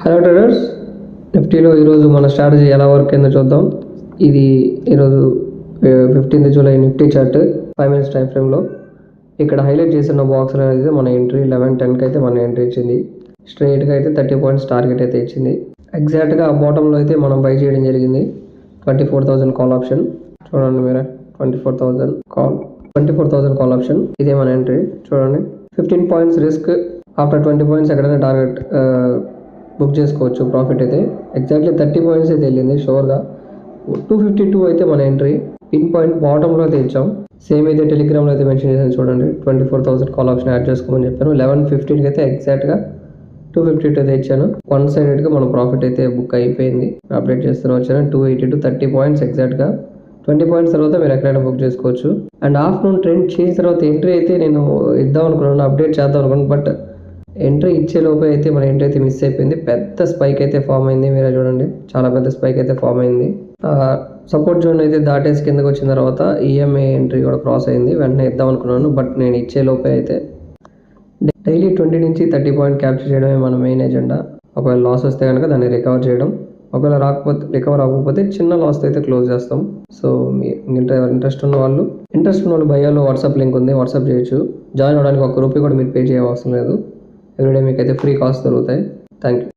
Hello traders, నిఫ్టీలో ఈరోజు మన స్ట్రాటజీ ఎలా వర్క్ అయిందో చూద్దాం. ఇది ఈరోజు 15th July Nifty chart 5 minutes time ఫ్రేమ్లో ఇక్కడ హైలైట్ చేసిన బాక్స్ అయితే మన ఎంట్రీ 11:10కి అయితే మన ఎంట్రీ ఇచ్చింది. స్ట్రైట్గా అయితే 30 points టార్గెట్ అయితే ఇచ్చింది. ఎగ్జాక్ట్గా ఆ బాటంలో అయితే మనం బై చేయడం జరిగింది. 24,000 కాల్ ఆప్షన్ చూడండి, మీరు 24,000 కాల్ ఆప్షన్. ఇదే మన ఎంట్రీ చూడండి. 15 points రిస్క్. ఆఫ్టర్ 20 points ఎక్కడైనా టార్గెట్ బుక్ చేసుకోవచ్చు. ప్రాఫిట్ అయితే ఎగ్జాక్ట్లీ 30 points అయితే వెళ్ళింది షోర్గా. 252 అయితే మన ఎంట్రీ. పిన్ పాయింట్ బాటంలో అయితే ఇచ్చాం. సేమ్ అయితే టెలిగ్రామ్లో అయితే మెన్షన్ చేశాను చూడండి. 24,000 కాల్ ఆప్షన్ యాడ్ చేసుకోమని చెప్పాను. 11:15కి అయితే ఎగ్జాక్ట్గా 252 అయితే ఇచ్చాను. వన్ సైడెడ్గా మన ప్రాఫిట్ అయితే బుక్ అయిపోయింది. అప్డేట్ చేస్తూనే వచ్చాను. 282 30 points ఎగ్జాక్ట్గా. 20 points తర్వాత మీరు ఎక్కడైనా బుక్ చేసుకోవచ్చు. అండ్ ఆఫ్టర్నూన్ ట్రెండ్ చేసిన తర్వాత ఎంట్రీ అయితే నేను ఇద్దాం అనుకున్నాను, అప్డేట్ చేద్దాం అనుకున్నాను. బట్ ఎంట్రీ ఇచ్చే లోపే అయితే మన ఎంట్రీ అయితే మిస్ అయిపోయింది. పెద్ద స్పైక్ అయితే ఫామ్ అయింది. మీరే చూడండి, చాలా పెద్ద స్పైక్ అయితే ఫామ్ అయింది. సపోర్ట్ జోన్ అయితే దాటేసి కిందకి వచ్చిన తర్వాత ఈఎంఐ ఎంట్రీ కూడా క్రాస్ అయింది. వెంటనే ఇద్దాం అనుకున్నాను, బట్ నేను ఇచ్చే లోపే అయితే డైలీ 20 నుంచి 30 పాయింట్ క్యాప్చర్ చేయడమే మన మెయిన్ ఎజెండా. ఒకవేళ లాస్ వస్తే కనుక దాన్ని రికవర్ చేయడం. ఒకవేళ రికవర్ అవ్వకపోతే చిన్న లాస్ అయితే క్లోజ్ చేస్తాం. సో ఇంట్రెస్ట్ ఉన్న వాళ్ళు బయోలో వాట్సాప్ లింక్ ఉంది, వాట్సాప్ చేయొచ్చు. జాయిన్ అవ్వడానికి ₹1 కూడా మీరు పే చేయవలసిన లేదు. ఎవ్రీడే మీకు అయితే ఫ్రీ కాల్స్ దొరుకుతాయి. Thank you.